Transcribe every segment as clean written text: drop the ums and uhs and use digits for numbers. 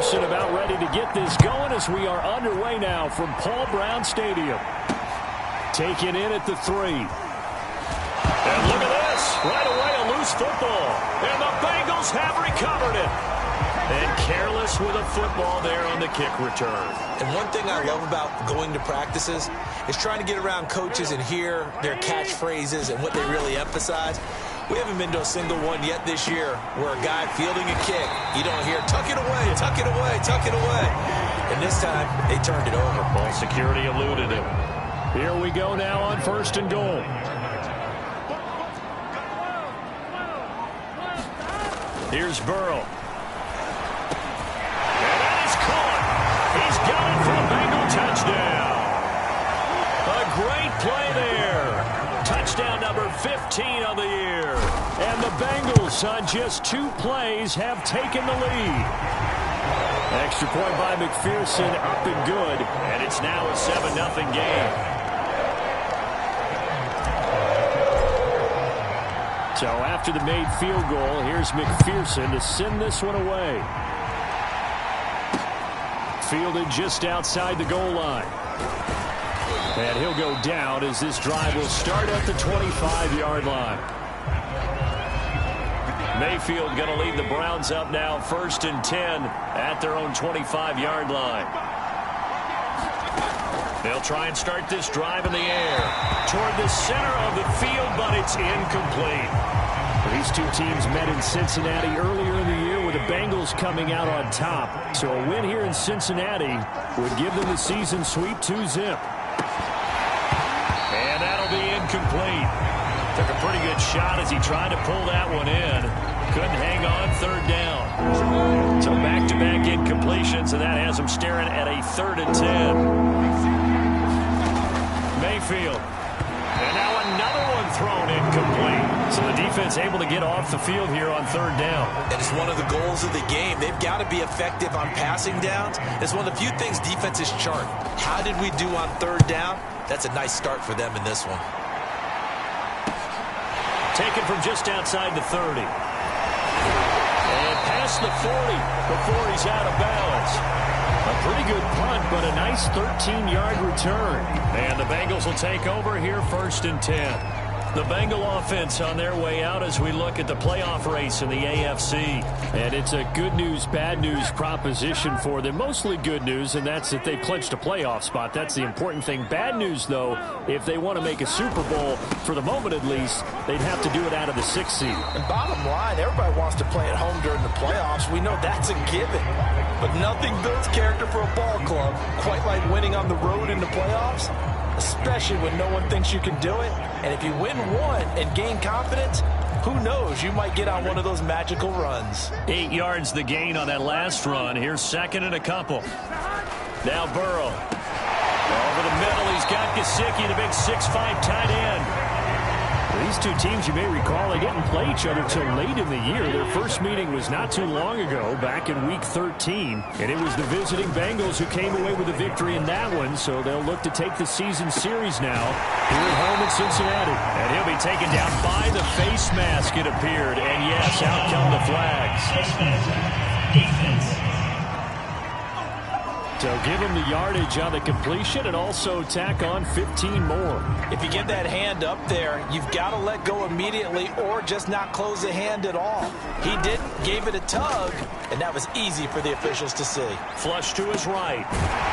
McPherson about ready to get this going as we are underway now from Paul Brown Stadium. Taken in at the 3. And look at this. Right away, a loose football. And the Bengals have recovered it. And careless with a football there on the kick return. And one thing I love about going to practices is trying to get around coaches and hear their catchphrases and what they really emphasize. We haven't been to a single one yet this year where a guy fielding a kick, you don't hear, tuck it away, tuck it away, tuck it away. And this time, they turned it over. Ball security eluded him. Here we go now on 1st and goal. Here's Burrow. And that is caught. He's got it for a Bengal touchdown. A great play there. Touchdown number 15 on the year. And the Bengals on just 2 plays have taken the lead. Extra point by McPherson, up and good. And it's now a 7-0 game. So after the made field goal, here's McPherson to send this one away. Fielded just outside the goal line. And he'll go down as this drive will start at the 25-yard line. Mayfield going to lead the Browns up now 1st and 10 at their own 25-yard line. They'll try and start this drive in the air toward the center of the field, but it's incomplete. These two teams met in Cincinnati earlier in the year with the Bengals coming out on top. So a win here in Cincinnati would give them the season sweep 2-zip. And that'll be incomplete. Took a pretty good shot as he tried to pull that one in. Couldn't hang on 3rd down. So back-to-back incompletions, and that has him staring at a 3rd and 10. Mayfield. And now another one thrown incomplete. So the defense able to get off the field here on 3rd down. And it's one of the goals of the game. They've got to be effective on passing downs. It's one of the few things defenses chart. How did we do on 3rd down? That's a nice start for them in this one. Taken from just outside the 30. And past the 40 before he's out of bounds. A pretty good punt, but a nice 13-yard return. And the Bengals will take over here 1st and 10. The Bengal offense on their way out as we look at the playoff race in the AFC. And it's a good news, bad news proposition for them. Mostly good news, and that's that they clinched a playoff spot. That's the important thing. Bad news, though, if they want to make a Super Bowl, for the moment at least, they'd have to do it out of the 6th seed. And bottom line, everybody wants to play at home during the playoffs. We know that's a given. But nothing builds character for a ball club quite like winning on the road in the playoffs, especially when no one thinks you can do it. And if you win one and gain confidence, who knows, you might get on one of those magical runs. 8 yards the gain on that last run. Here's 2nd and a couple. Now Burrow. Over the middle, he's got Gesicki, the big 6'5" tight end. These two teams, you may recall, they didn't play each other till late in the year. Their first meeting was not too long ago, back in Week 13. And it was the visiting Bengals who came away with a victory in that one, so they'll look to take the season series now here at home in Cincinnati. And he'll be taken down by the face mask, it appeared. And yes, out come the flags. Defense. So give him the yardage on the completion and also tack on 15 more. If you get that hand up there, you've got to let go immediately or just not close the hand at all. He didn't, gave it a tug, and that was easy for the officials to see. Flush to his right.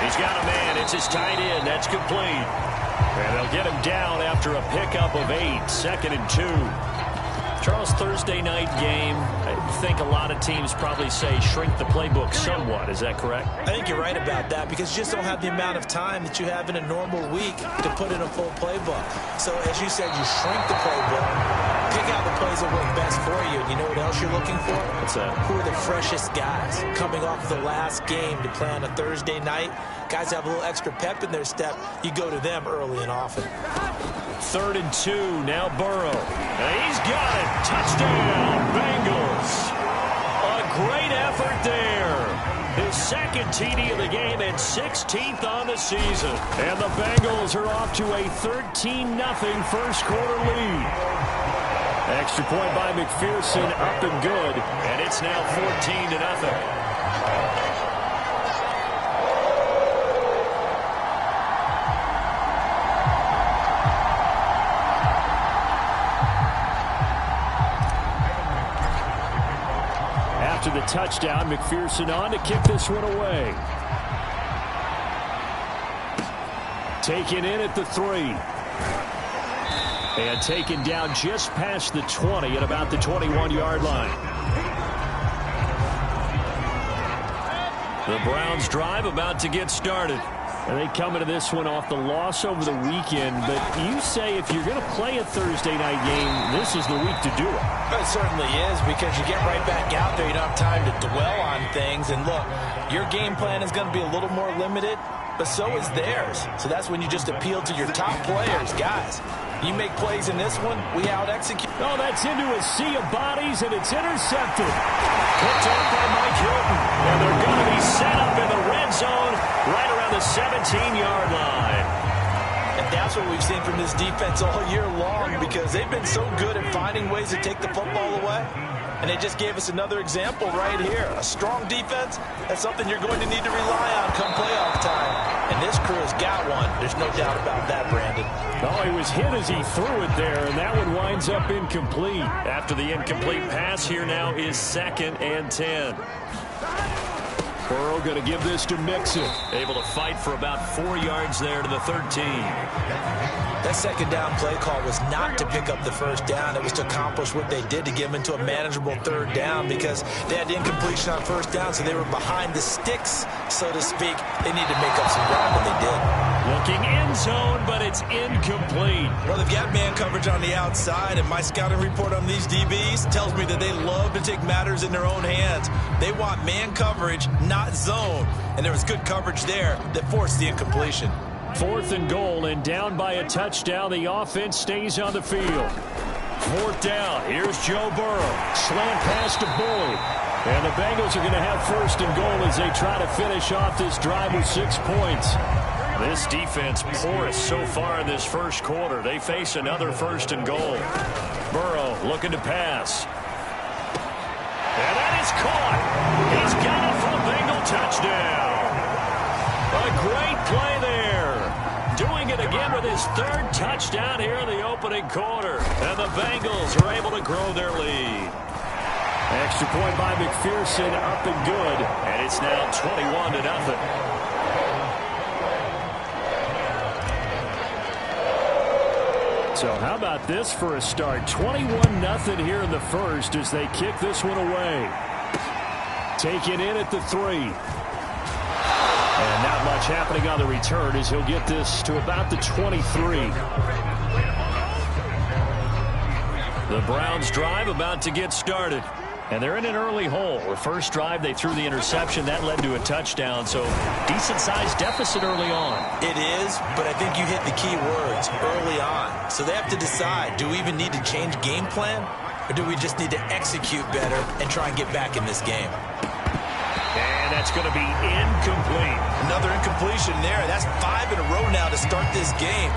He's got a man. It's his tight end. That's complete. And they'll get him down after a pickup of 8. 2nd and 2. Charles, Thursday night game, I think a lot of teams probably say shrink the playbook somewhat. Is that correct? I think you're right about that because you just don't have the amount of time that you have in a normal week to put in a full playbook. So, as you said, you shrink the playbook, pick out the plays that work best for you. And you know what else you're looking for? What's that? Who are the freshest guys coming off of the last game to play on a Thursday night? Guys have a little extra pep in their step. You go to them early and often. 3rd and 2. Now Burrow. And he's got it. Touchdown, Bengals. A great effort there. His 2nd TD of the game and 16th on the season. And the Bengals are off to a 13-0 first quarter lead. Extra point by McPherson, up and good. And it's now 14-0. touchdown. McPherson on to kick this one away. Taken in at the 3. And taken down just past the 20 at about the 21-yard line. The Browns drive about to get started. And they come into this one off the loss over the weekend. But you say if you're going to play a Thursday night game, this is the week to do it. It certainly is, because you get right back out there. You don't have time to dwell on things. And look, your game plan is going to be a little more limited, but so is theirs. So that's when you just appeal to your top players. Guys, you make plays in this one, we out-execute. Oh, that's into a sea of bodies, and it's intercepted. Picked off by Mike Hilton. And they're going to be set up in the red zone right around the 17-yard line. And that's what we've seen from this defense all year long, because they've been so good at finding ways to take the football away. And they just gave us another example right here. A strong defense, that's something you're going to need to rely on come playoff time. And this crew has got one. There's no doubt about that, Brandon. Oh, he was hit as he threw it there, and that one winds up incomplete. After the incomplete pass, here now is 2nd and 10. Burrow going to give this to Mixon. Able to fight for about 4 yards there to the 13. That second down play call was not to pick up the first down. It was to accomplish what they did, to get them into a manageable 3rd down, because they had incompletion on 1st down, so they were behind the sticks, so to speak. They needed to make up some ground, and they did. Looking end zone, but it's incomplete. Well, they've got man coverage on the outside, and my scouting report on these DBs tells me that they love to take matters in their own hands. They want man coverage, not zone. And there was good coverage there that forced the incompletion. 4th and goal, and down by a touchdown. The offense stays on the field. 4th down. Here's Joe Burrow. Slant pass to Boyd. And the Bengals are going to have 1st and goal as they try to finish off this drive with 6 points. This defense porous so far in this first quarter. They face another 1st and goal. Burrow looking to pass. And that is caught. He's got it for a Bengal touchdown. A great play there. Doing it again with his 3rd touchdown here in the opening quarter. And the Bengals are able to grow their lead. Extra point by McPherson, up and good. And it's now 21-0. So how about this for a start? 21-0 here in the first as they kick this one away. Taken in at the 3. And not much happening on the return as he'll get this to about the 23. The Browns drive about to get started. And they're in an early hole. The first drive, they threw the interception. That led to a touchdown. So decent-sized deficit early on. It is, but I think you hit the key words, early on. So they have to decide, do we even need to change game plan? Or do we just need to execute better and try and get back in this game? And that's going to be incomplete. Another incompletion there. That's 5 in a row now to start this game.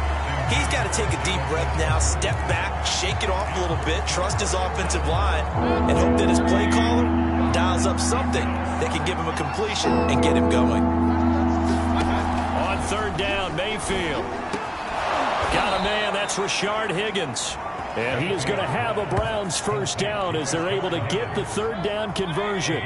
He's got to take a deep breath now, step back, shake it off a little bit, trust his offensive line, and hope that his play caller dials up something that can give him a completion and get him going. On 3rd down, Mayfield. Got a man, that's Rashard Higgins. And he is going to have a Browns 1st down as they're able to get the 3rd down conversion.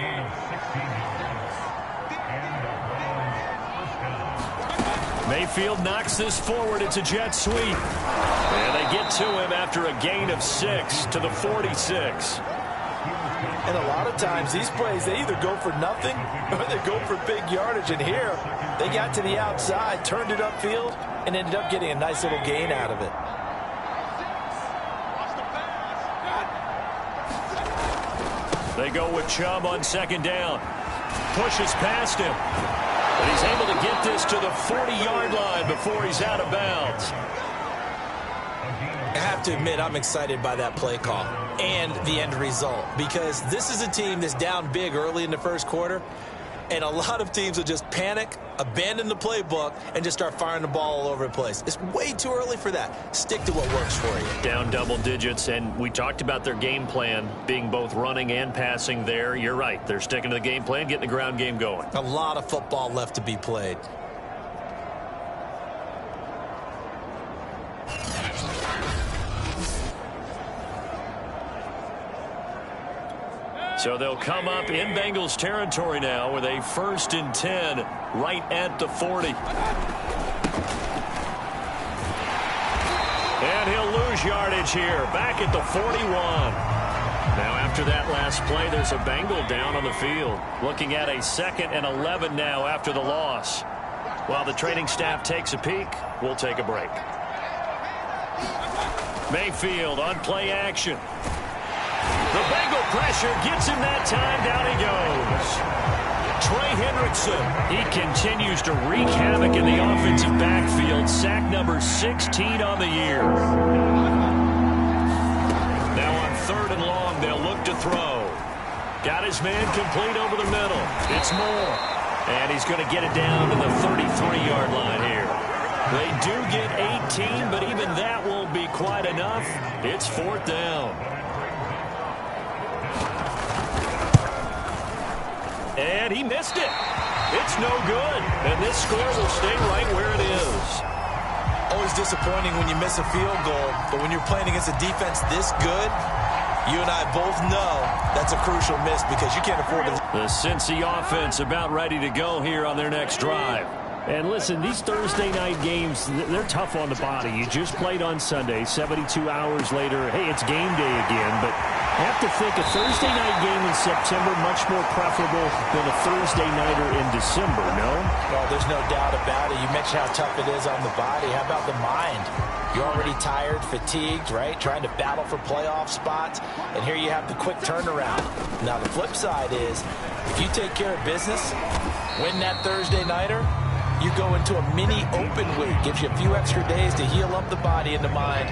Mayfield knocks this forward. It's a jet sweep. And they get to him after a gain of 6 to the 46. And a lot of times these plays, they either go for nothing or they go for big yardage. And here, they got to the outside, turned it upfield, and ended up getting a nice little gain out of it. They go with Chubb on 2nd down. Pushes past him. But he's able to get this to the 40-yard line before he's out of bounds. I have to admit, I'm excited by that play call and the end result, because this is a team that's down big early in the first quarter, and a lot of teams will just panic, abandon the playbook, and just start firing the ball all over the place. It's way too early for that. Stick to what works for you. Down double digits, and we talked about their game plan being both running and passing there. You're right. They're sticking to the game plan, getting the ground game going. A lot of football left to be played. So they'll come up in Bengals territory now with a 1st and 10 right at the 40. And he'll lose yardage here, back at the 41. Now after that last play, there's a Bengal down on the field. Looking at a 2nd and 11 now after the loss. While the training staff takes a peek, we'll take a break. Mayfield on play action. The Bengal pressure gets him that time. Down he goes. Trey Hendrickson. He continues to wreak havoc in the offensive backfield. Sack number 16 on the year. Now on 3rd and long, they'll look to throw. Got his man complete over the middle. It's Moore. And he's going to get it down to the 33-yard line here. They do get 18, but even that won't be quite enough. It's 4th down. And he missed it. It's no good. And this score will stay right where it is. Always disappointing when you miss a field goal, but when you're playing against a defense this good, you and I both know that's a crucial miss because you can't afford to. The Cincy offense about ready to go here on their next drive. And listen, these Thursday night games, they're tough on the body. You just played on Sunday, 72 hours later. Hey, it's game day again, but I have to think a Thursday night game in September much more preferable than a Thursday nighter in December, no? Well, there's no doubt about it. You mentioned how tough it is on the body. How about the mind? You're already tired, fatigued, right? Trying to battle for playoff spots. And here you have the quick turnaround. Now, the flip side is, if you take care of business, win that Thursday nighter, you go into a mini open week. Gives you a few extra days to heal up the body and the mind.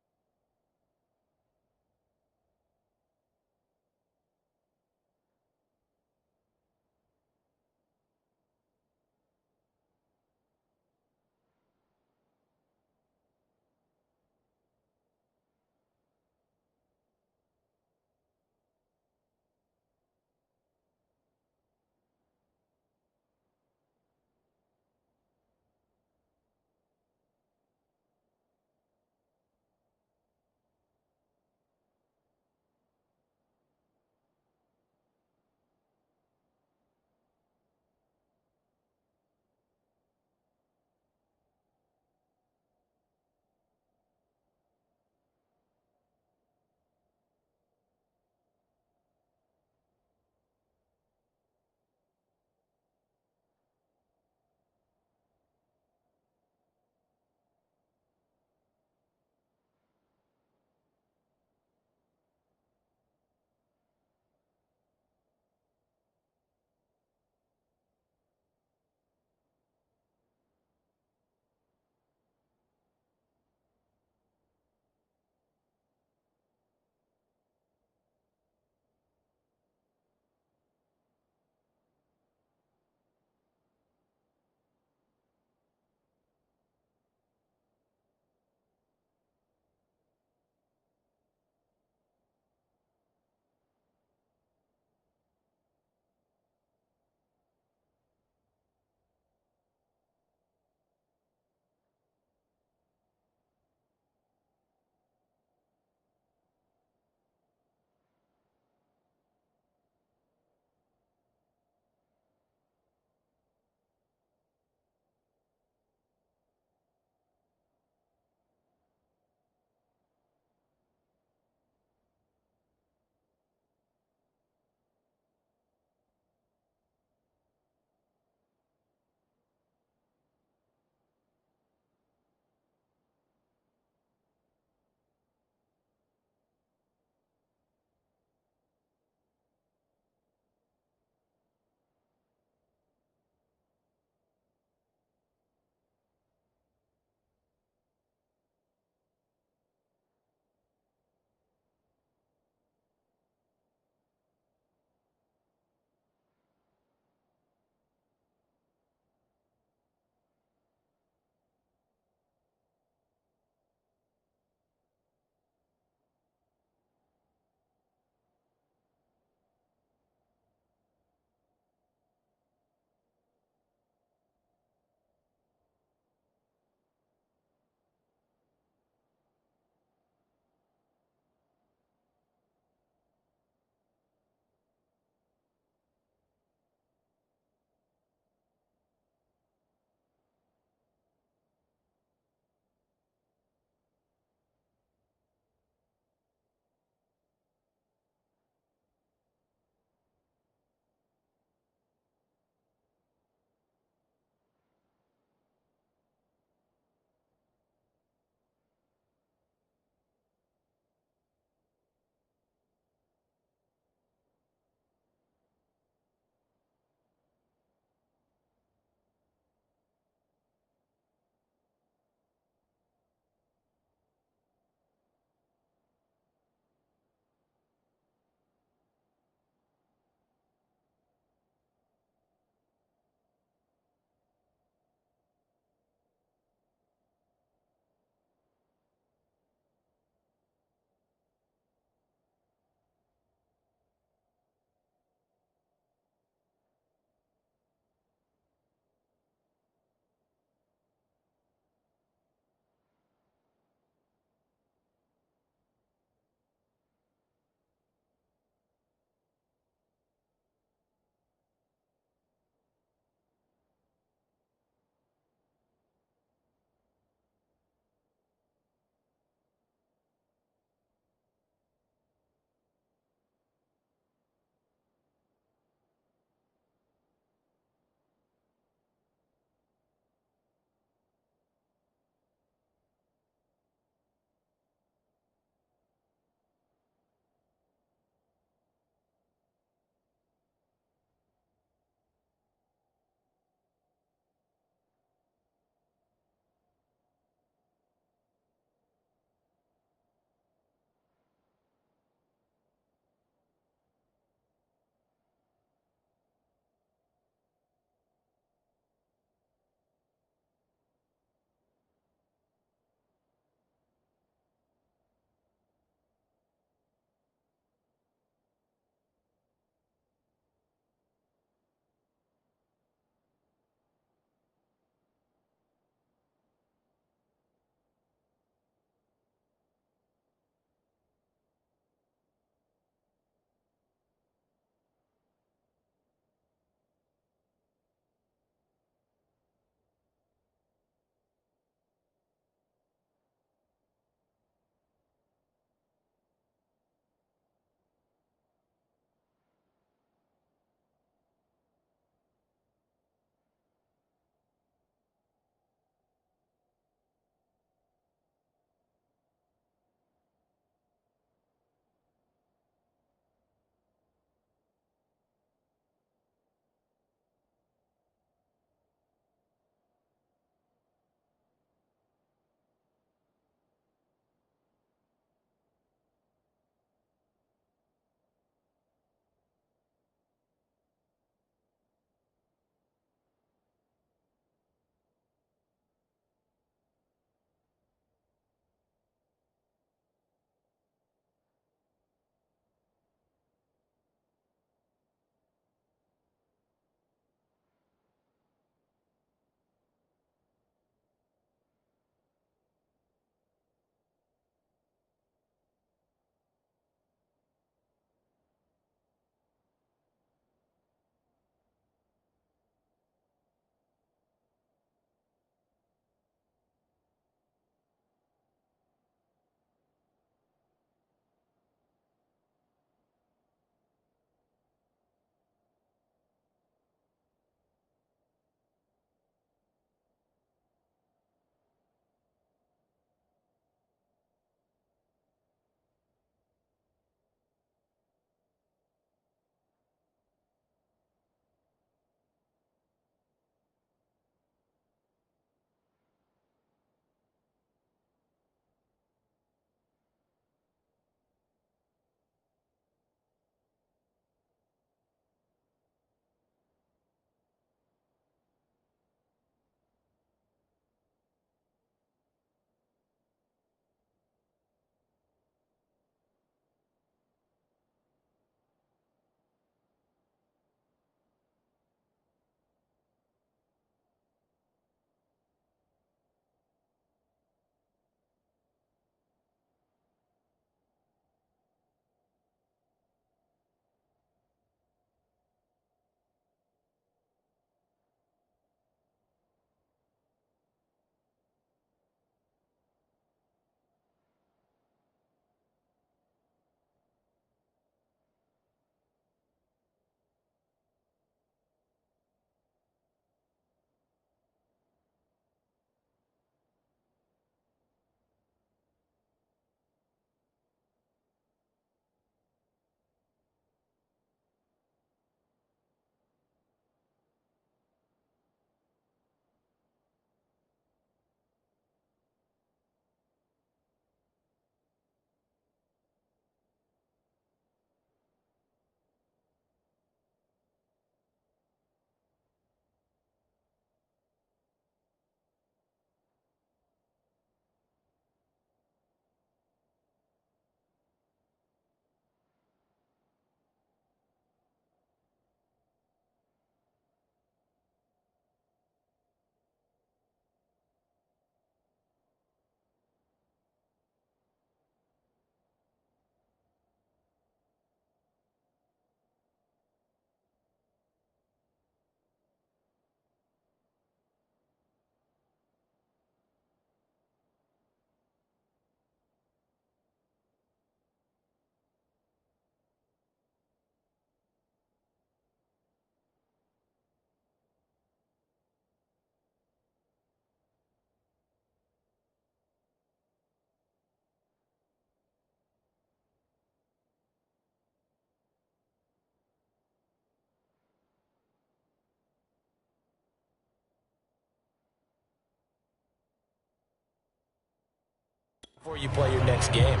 before you play your next game.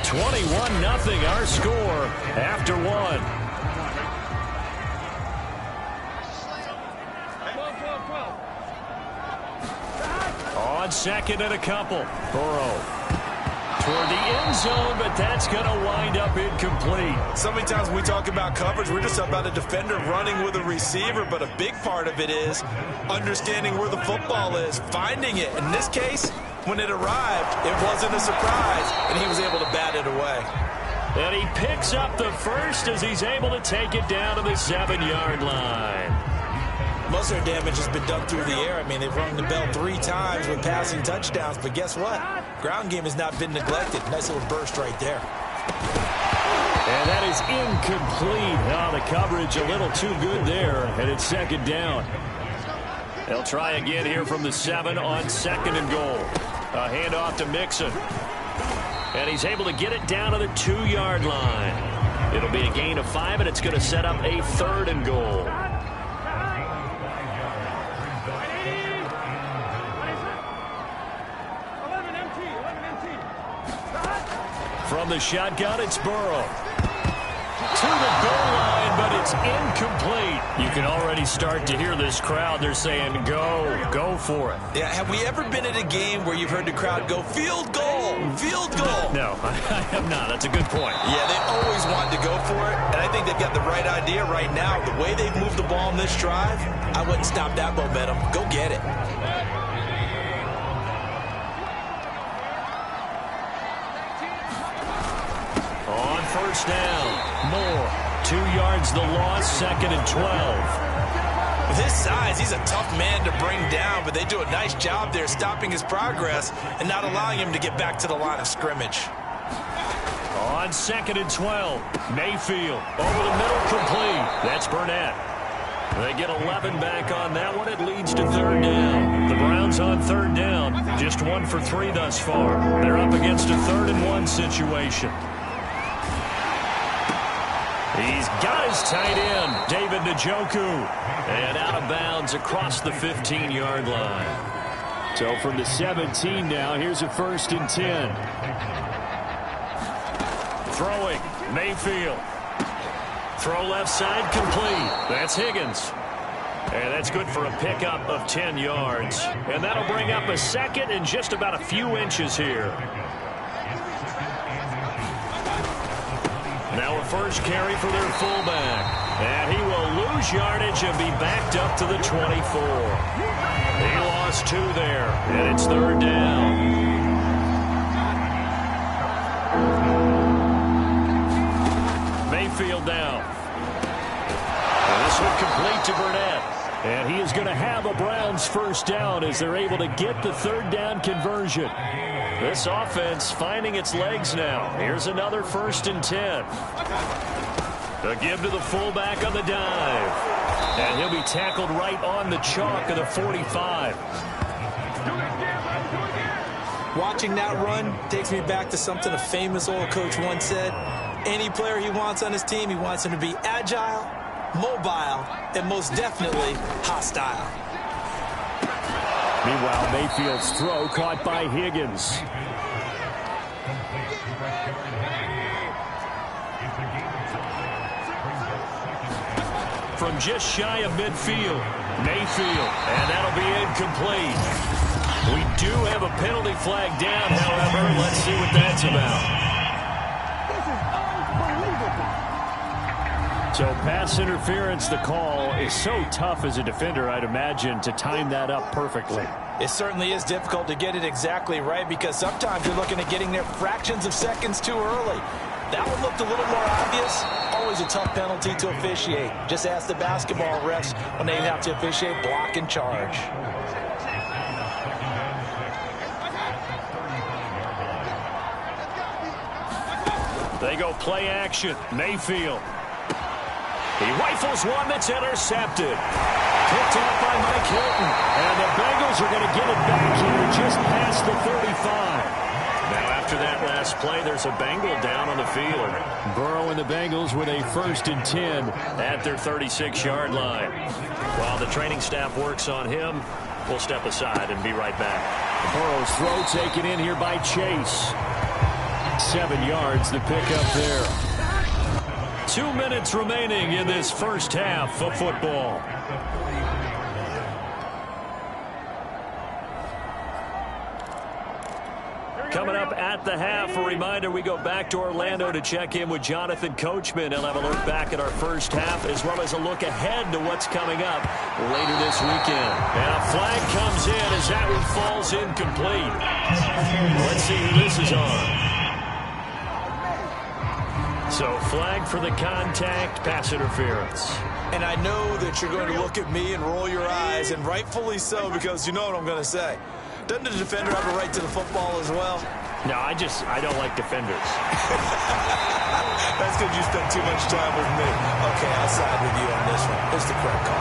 21-0 our score after one. On second and a couple. Burrow toward the end zone, but that's going to wind up incomplete. So many times when we talk about coverage, we're just about a defender running with a receiver, but a big part of it is understanding where the football is, finding it. In this case, when it arrived, it wasn't a surprise, and he was able to bat it away. And he picks up the first as he's able to take it down to the 7-yard line. Most of their damage has been done through the air. I mean, they've rung the bell 3 times with passing touchdowns, but guess what? Ground game has not been neglected. Nice little burst right there. And that is incomplete. Oh, the coverage a little too good there, and it's second down. They'll try again here from the 7 on second and goal. A handoff to Mixon. And he's able to get it down to the 2-yard line. It'll be a gain of 5, and it's going to set up a 3rd and goal. From the shotgun, it's Burrow. To the goal line, but it's incomplete. You can already start to hear this crowd. They're saying, go for it. Yeah, have we ever been at a game where you've heard the crowd go, field goal, field goal? No, I have not. That's a good point. Yeah, they always wanted to go for it, and I think they've got the right idea right now. The way they've moved the ball in this drive, I wouldn't stop that momentum. Go get it. First down. Moore. 2 yards the loss. 2nd and 12. With his size, he's a tough man to bring down, but they do a nice job there stopping his progress and not allowing him to get back to the line of scrimmage. On 2nd and 12. Mayfield. Over the middle, complete. That's Burnett. They get 11 back on that one. It leads to 3rd down. The Browns on 3rd down. Just 1 for 3 thus far. They're up against a 3rd and 1 situation. He's got his tight end, David Njoku. And out of bounds across the 15-yard line. So from the 17 now, here's a 1st and 10. Throwing, Mayfield. Throw left side, complete. That's Higgins. And that's good for a pickup of 10 yards. And that'll bring up a 2nd and just about a few inches here. Now a first carry for their fullback. And he will lose yardage and be backed up to the 24. He lost 2 there, and it's 3rd down. Mayfield down. And this one complete to Burnett. And he is going to have a Browns first down as they're able to get the 3rd down conversion. This offense finding its legs now. Here's another 1st and 10. A give to the fullback on the dive. And he'll be tackled right on the chalk of the 45. Watching that run takes me back to something a famous old coach once said. Any player he wants on his team, he wants him to be agile, mobile, and most definitely hostile. Meanwhile, Mayfield's throw caught by Higgins. From just shy of midfield, Mayfield, and that'll be incomplete. We do have a penalty flag down, however. Let's see what that's about. So pass interference, the call is so tough as a defender, I'd imagine, to time that up perfectly. It certainly is difficult to get it exactly right because sometimes you're looking at getting there fractions of seconds too early. That one looked a little more obvious. Always a tough penalty to officiate. Just ask the basketball refs when they have to officiate block and charge. They go play action. Mayfield. He rifles one that's intercepted. Picked off by Mike Hilton. And the Bengals are going to get it back here just past the 35. Now after that last play, there's a Bengal down on the field. Burrow and the Bengals with a 1st and 10 at their 36-yard line. While the training staff works on him, we'll step aside and be right back. Burrow's throw taken in here by Chase. 7 yards the pickup there. 2 minutes remaining in this first half of football. Coming up at the half, a reminder, we go back to Orlando to check in with Jonathan Coachman. He'll have a look back at our first half as well as a look ahead to what's coming up later this weekend. And a flag comes in as that one falls incomplete. Let's see who this is on. So flag for the contact, pass interference. And I know that you're going to look at me and roll your eyes, and rightfully so, because you know what I'm going to say. Doesn't the defender have a right to the football as well? No, I don't like defenders. That's because you spent too much time with me. Okay, I'll side with you on this one. It's the correct call.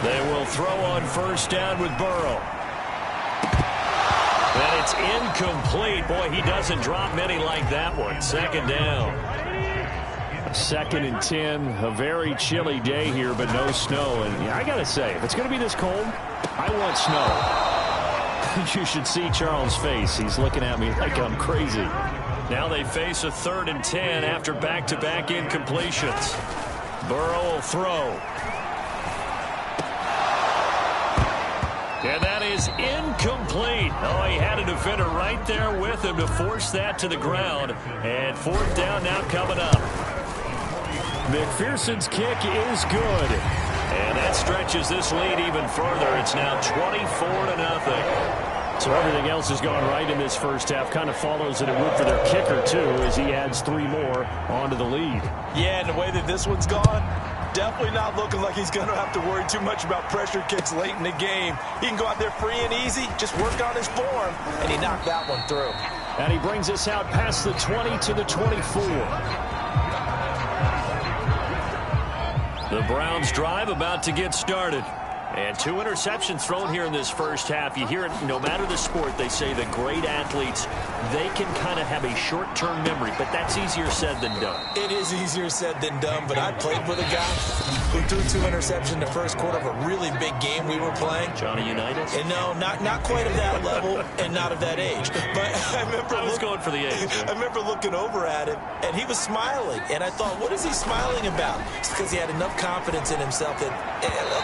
They will throw on first down with Burrow. And it's incomplete. Boy, he doesn't drop many like that one. Second down. 2nd and 10. A very chilly day here, but no snow. And yeah, I got to say, if it's going to be this cold, I want snow. You should see Charles' face. He's looking at me like I'm crazy. Now they face a 3rd and 10 after back-to-back incompletions. Burrow will throw. And that is incomplete. Oh, he had a defender right there with him to force that to the ground. And 4th down now coming up. McPherson's kick is good. And that stretches this lead even further. It's now 24-0. So everything else has gone right in this first half. Kind of follows that it would for their kicker, too, as he adds 3 more onto the lead. Yeah, and the way that this one's gone, definitely not looking like he's going to have to worry too much about pressure kicks late in the game. He can go out there free and easy, just work on his form, and he knocked that one through. And he brings us out past the 20 to the 24. The Browns drive about to get started. And 2 interceptions thrown here in this first half. You hear it, no matter the sport, they say the great athletes, they can kind of have a short-term memory, but that's easier said than done. It is easier said than done, but I played with a guy who threw 2 interceptions in the first quarter of a really big game we were playing. Johnny Unitas? And no, not quite of that level and not of that age. But I was going for the age. I remember looking over at him, and he was smiling. And I thought, what is he smiling about? It's because he had enough confidence in himself that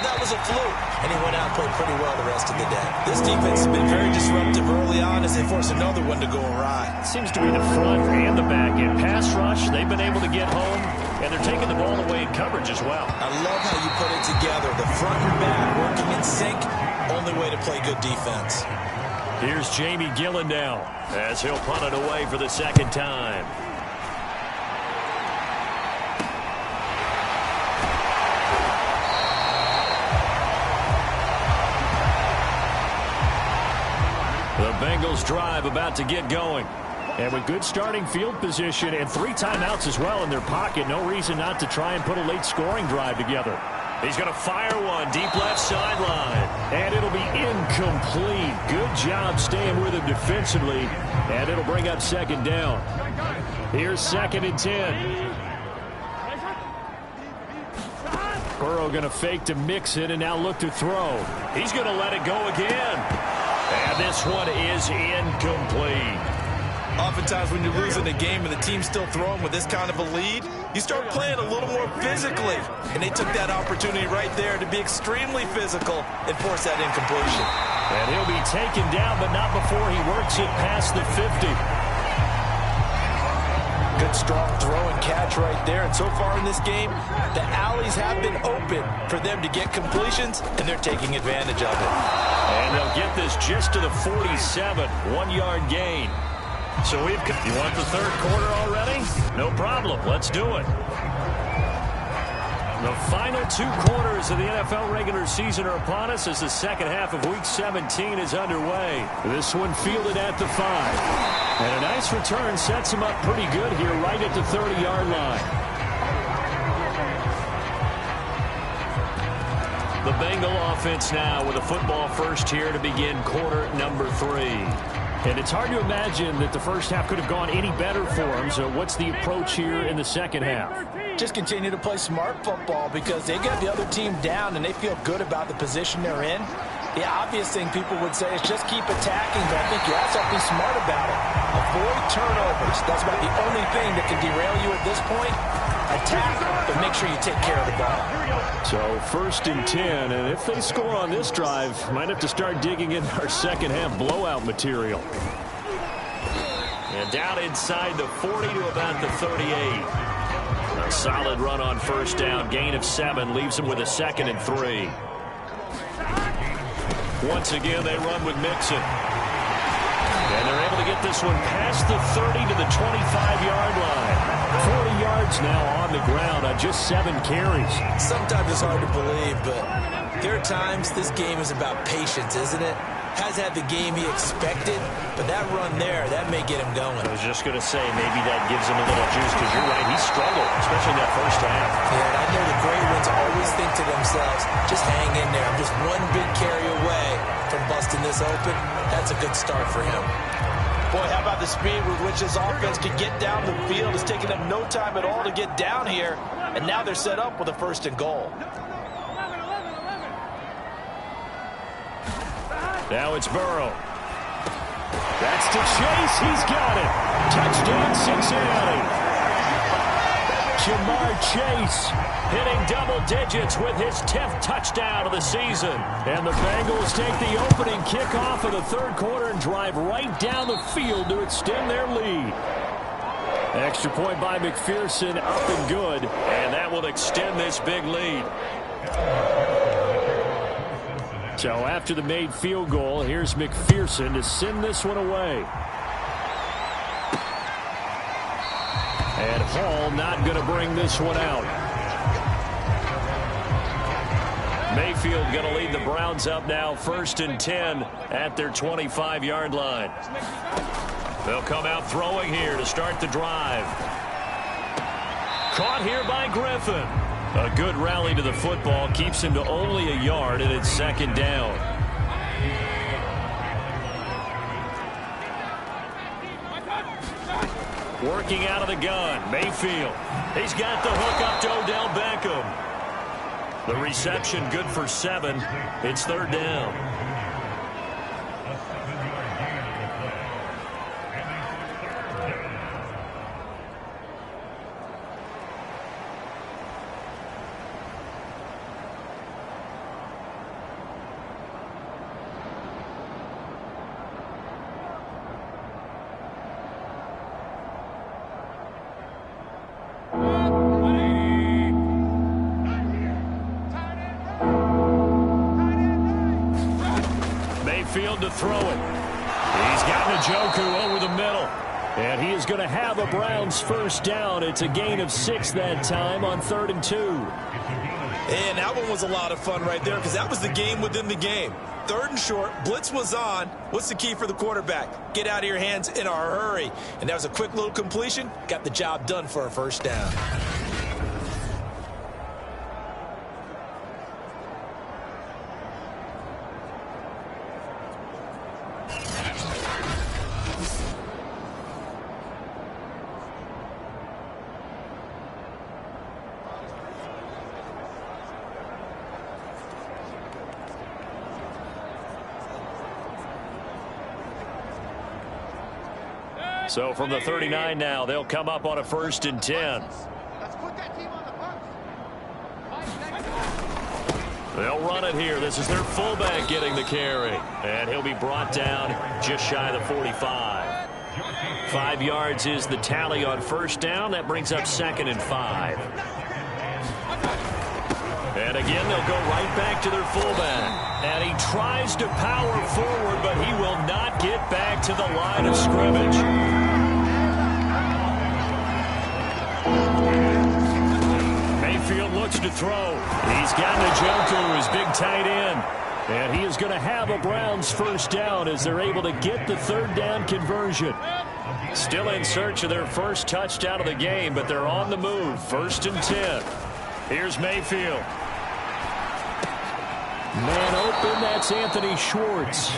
that was a fluke. And he went out and played pretty well the rest of the day. This defense has been very disruptive early on as they force another one to go awry. Seems to be the front and the back end. Pass rush, they've been able to get home, and they're taking the ball away in coverage as well. I love how you put it together. The front and back working in sync. Only way to play good defense. Here's Jamie Gillen now as he'll punt it away for the 2nd time. The Bengals drive about to get going. And with good starting field position and 3 timeouts as well in their pocket, no reason not to try and put a late scoring drive together. He's going to fire one deep left sideline. And it'll be incomplete. Good job staying with him defensively. And it'll bring up 2nd down. Here's 2nd and 10. Burrow going to fake to mix it and now look to throw. He's going to let it go again. And this one is incomplete. Oftentimes when you're losing a game and the team's still throwing with this kind of a lead, you start playing a little more physically. And they took that opportunity right there to be extremely physical and force that incompletion. And he'll be taken down, but not before he works it past the 50. Good strong throw and catch right there. And so far in this game, the alleys have been open for them to get completions, and they're taking advantage of it. And they'll get this just to the 47, 1-yard gain. So you want the 3rd quarter already? No problem. Let's do it. The final 2 quarters of the NFL regular season are upon us as the 2nd half of Week 17 is underway. This one fielded at the 5. And a nice return sets him up pretty good here right at the 30-yard line. The Bengal offense now with a football first here to begin quarter number 3. And it's hard to imagine that the first half could have gone any better for them. So what's the approach here in the 2nd half? Just continue to play smart football because they get the other team down and they feel good about the position they're in. The obvious thing people would say is just keep attacking, but I think you also have to be smart about it. Avoid turnovers. That's about the only thing that can derail you at this point. Attack, but make sure you take care of the ball. So 1st and 10, and if they score on this drive, might have to start digging in our second half blowout material. And down inside the 40 to about the 38. A solid run on 1st down, gain of 7, leaves them with a 2nd and 3. Once again, they run with Mixon. And they're able to get this one past the 30 to the 25-yard line. 40 yards now on the ground on just 7 carries. Sometimes it's hard to believe, but there are times this game is about patience, isn't it? Has had the game he expected, but that run there, that may get him going. I was just going to say, maybe that gives him a little juice, because you're right, he struggled, especially in that first half. Yeah, and I know the great ones always think to themselves, just hang in there. I'm just one big carry away from busting this open. That's a good start for him. Boy, how about the speed with which this offense can get down the field? It's taken them no time at all to get down here, and now they're set up with a 1st and goal. Now it's Burrow. That's to Chase. He's got it. Touchdown, Cincinnati. Jamar Chase hitting double digits with his 10th touchdown of the season. And the Bengals take the opening kickoff of the 3rd quarter and drive right down the field to extend their lead. Extra point by McPherson, up and good. And that will extend this big lead. So after the made field goal, here's McPherson to send this one away. And Hall not going to bring this one out. Mayfield going to lead the Browns up now, 1st and 10 at their 25-yard line. They'll come out throwing here to start the drive. Caught here by Griffin. A good rally to the football keeps him to only a yard, and it's 2nd down. Working out of the gun, Mayfield. He's got the hook up to Odell Beckham. The reception good for 7. It's 3rd down. Field to throw it. He's got Njoku over the middle. And he is going to have a Browns 1st down. It's a gain of 6 that time on 3rd and 2. And that one was a lot of fun right there because that was the game within the game. 3rd and short, blitz was on. What's the key for the quarterback? Get out of your hands in a hurry. And that was a quick little completion. Got the job done for a 1st down. So from the 39 now, they'll come up on a 1st and 10. They'll run it here. This is their fullback getting the carry. And he'll be brought down just shy of the 45. 5 yards is the tally on 1st down. That brings up 2nd and 5. And again, they'll go right back to their fullback. And he tries to power forward, but he will not get back to the line of scrimmage. Mayfield looks to throw. He's got Njoku, his big tight end. And he is going to have a Browns 1st down as they're able to get the 3rd down conversion. Still in search of their 1st touchdown of the game, but they're on the move. 1st and 10. Here's Mayfield. Man open, that's Anthony Schwartz.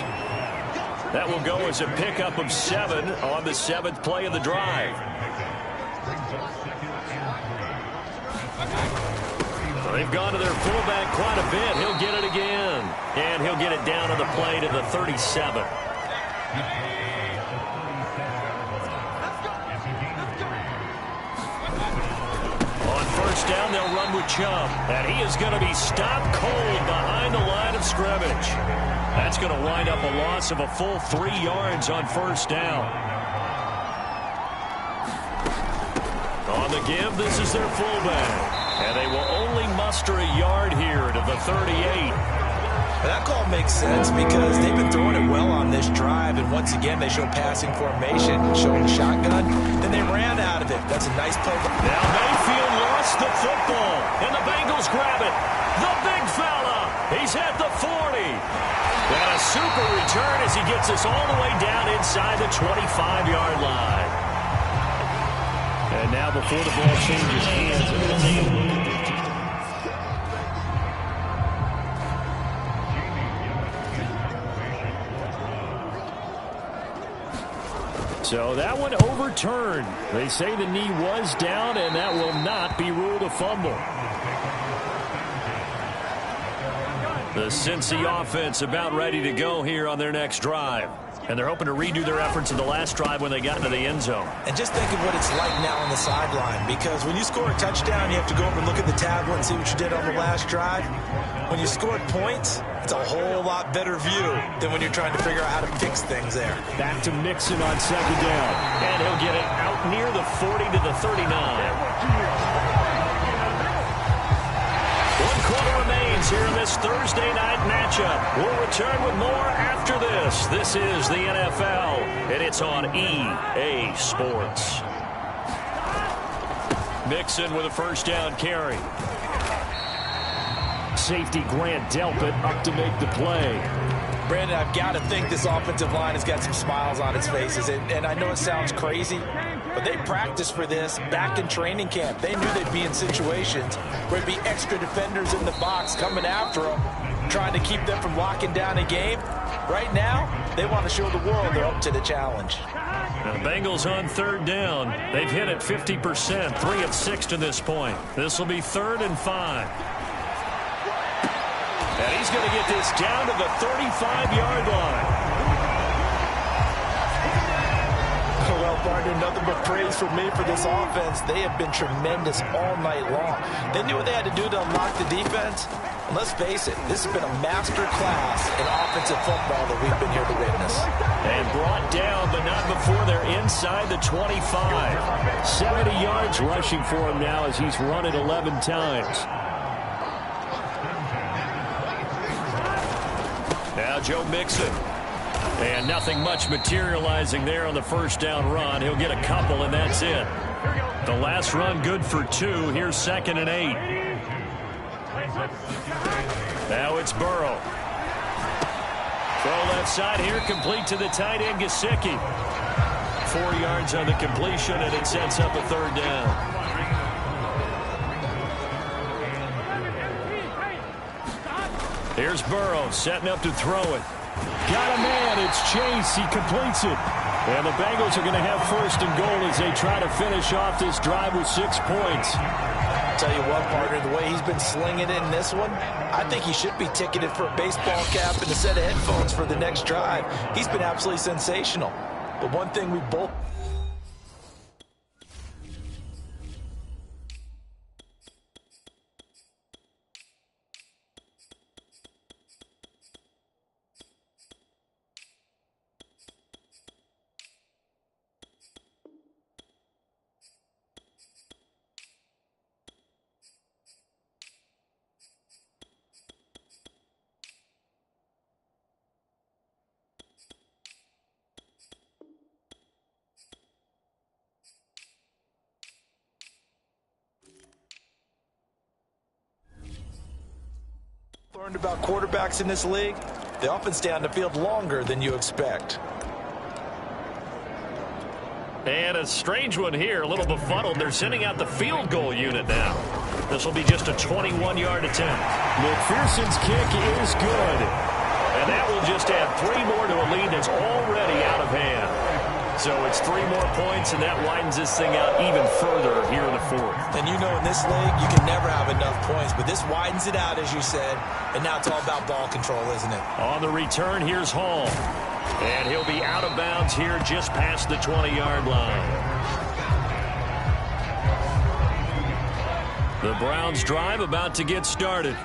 That will go as a pickup of 7 on the 7th play of the drive. They've gone to their fullback quite a bit. He'll get it again. And he'll get it down to the play to the 37. On first down, they'll run with Chubb. And he is going to be stopped cold behind the line of scrimmage. That's going to wind up a loss of a full 3 yards on first down. On the give, this is their fullback. And they will only muster a yard here to the 38. That call makes sense because they've been throwing it well on this drive, and once again they show passing formation, showing the shotgun. Then they ran out of it. That's a nice play. Now Mayfield lost the football, and the Bengals grab it. The big fella, he's at the 40. And a super return as he gets us all the way down inside the 25-yard line. And now before the ball changes hands, I'm going to take a look at this. So that one overturned. They say the knee was down, and that will not be ruled a fumble. The Cincy offense about ready to go here on their next drive. And they're hoping to redo their efforts in the last drive when they got into the end zone. And just think of what it's like now on the sideline, because when you score a touchdown, you have to go over and look at the tablet and see what you did on the last drive. When you scored points, it's a whole lot better view than when you're trying to figure out how to fix things there. Back to Mixon on second down. And he'll get it out near the 40 to the 39. 1 quarter remains here in this Thursday night matchup. We'll return with more after this. This is the NFL, and it's on EA Sports. Mixon with a first down carry. Safety Grant Delpit up to make the play. Brandon, I've got to think this offensive line has got some smiles on its faces. And I know it sounds crazy, but they practiced for this back in training camp. They knew they'd be in situations where there'd be extra defenders in the box coming after them, trying to keep them from locking down a game. Right now, they want to show the world they're up to the challenge. Now, the Bengals on third down. They've hit it 50%, 3 of 6 to this point. This will be 3rd and 5. And he's going to get this down to the 35-yard line. Well, partner, nothing but praise from me for this offense. They have been tremendous all night long. They knew what they had to do to unlock the defense. And let's face it, this has been a master class in offensive football that we've been here to witness. And brought down, but not before they're inside the 25. 70 yards rushing for him now as he's run it 11 times. Now Joe Mixon. And nothing much materializing there on the first down run. He'll get a couple, and that's it. The last run good for 2. Here's 2nd and 8. Now it's Burrow. Throw left side here, complete to the tight end, Gesicki. 4 yards on the completion, and it sets up a 3rd down. Here's Burrow setting up to throw it. Got a man. It's Chase. He completes it. And the Bengals are going to have 1st and goal as they try to finish off this drive with 6 points. I'll tell you what, partner, the way he's been slinging it in this one, I think he should be ticketed for a baseball cap and a set of headphones for the next drive. He's been absolutely sensational. But one thing we both... learned about quarterbacks in this league, they often stay on the field longer than you expect. And a strange one here, a little befuddled. They're sending out the field goal unit now. This will be just a 21-yard attempt. McPherson's kick is good. And that will just add 3 more to a lead that's already out of hand. So it's 3 more points, and that widens this thing out even further here in the fourth. And you know in this league, you can never have enough points, but this widens it out, as you said, and now it's all about ball control, isn't it? On the return, here's Hall. And he'll be out of bounds here just past the 20-yard line. The Browns drive about to get started.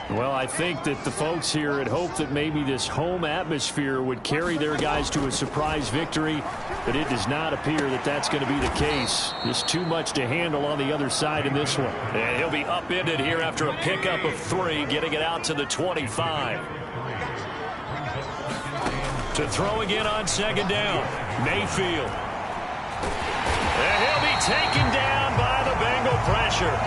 Well, I think that the folks here had hoped that maybe this home atmosphere would carry their guys to a surprise victory, but it does not appear that that's going to be the case. Just too much to handle on the other side in this one. And he'll be upended here after a pickup of 3, getting it out to the 25. To throw again on second down, Mayfield. And he'll be taken down by the Bengal pressure.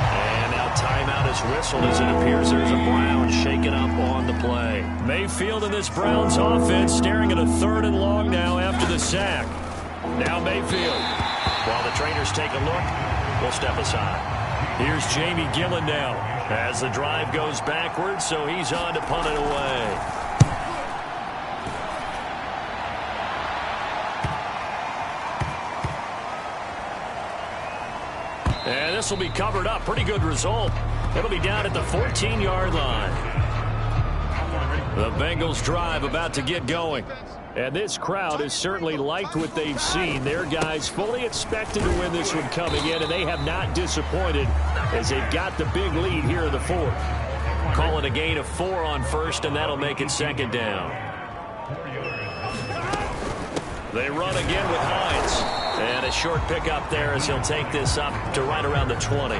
And now timeout is whistled as it appears there's a Brown shaken up on the play. Mayfield in this Browns offense staring at a 3rd and long now after the sack. Now Mayfield. While the trainers take a look, we'll step aside. Here's Jamie Gillen now as the drive goes backwards, so he's on to punt it away. And this will be covered up. Pretty good result. It'll be down at the 14-yard line. The Bengals drive about to get going. And this crowd has certainly liked what they've seen. Their guys fully expected to win this one coming in, and they have not disappointed as they've got the big lead here in the fourth. Call it a gain of 4 on first, and that'll make it second down. They run again with Hines. And a short pickup there as he'll take this up to right around the 20.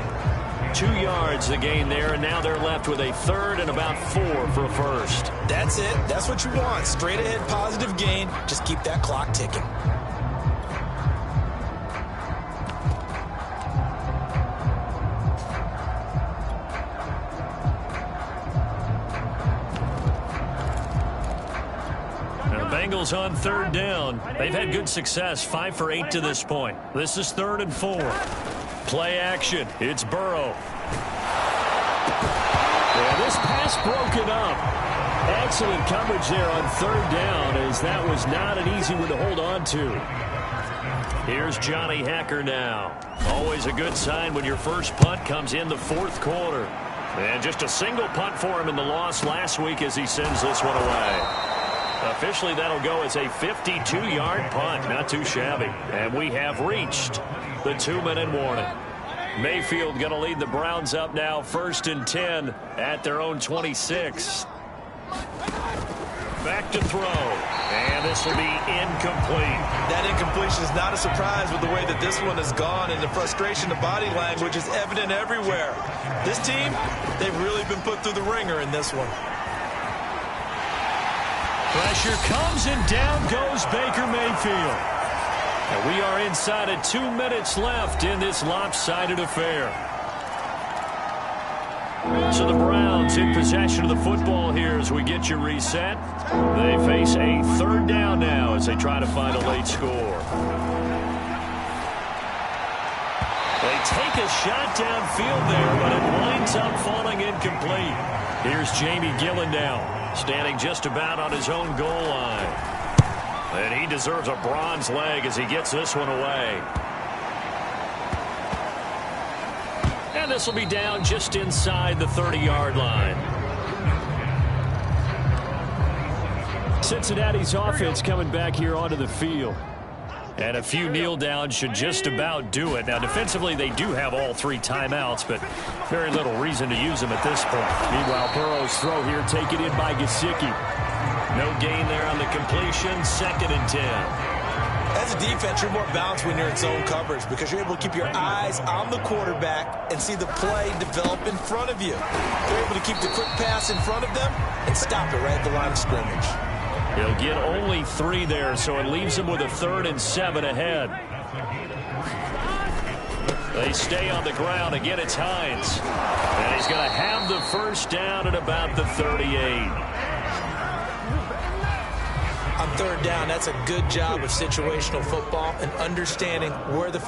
2 yards the gain there, and now they're left with a 3rd and about 4 for a first. That's it. That's what you want. Straight ahead positive gain. Just keep that clock ticking. Bengals on 3rd down. They've had good success, 5 for 8 to this point. This is 3rd and 4. Play action. It's Burrow. Yeah, this pass broken up. Excellent coverage there on 3rd down, as that was not an easy one to hold on to. Here's Johnny Hekker now. Always a good sign when your first punt comes in the 4th quarter. And just a single punt for him in the loss last week as he sends this one away. Officially, that'll go as a 52-yard punt. Not too shabby. And we have reached the 2-minute warning. Mayfield going to lead the Browns up now, 1st and 10 at their own 26. Back to throw. And this will be incomplete. That incompletion is not a surprise with the way that this one has gone, and the frustration, the body language is evident everywhere. This team, they've really been put through the ringer in this one. Pressure comes, and down goes Baker Mayfield. And we are inside of 2 minutes left in this lopsided affair. So the Browns in possession of the football here as we get you reset. They face a 3rd down now as they try to find a late score. They take a shot downfield there, but it winds up falling incomplete. Here's Jamie Gillen now, standing just about on his own goal line. And he deserves a bronze leg as he gets this one away. And this will be down just inside the 30-yard line. Cincinnati's offense coming back here onto the field. And a few kneel downs should just about do it. Now, defensively, they do have all 3 timeouts, but very little reason to use them at this point. Meanwhile, Burrow's throw here taken in by Gesicki. No gain there on the completion, 2nd and 10. As a defense, you're more balanced when you're in zone coverage because you're able to keep your eyes on the quarterback and see the play develop in front of you. You're able to keep the quick pass in front of them and stop it right at the line of scrimmage. He'll get only 3 there, so it leaves him with a 3rd and 7 ahead. They stay on the ground. Again, it's Hines. And he's going to have the first down at about the 38. On 3rd down, that's a good job of situational football and understanding where the first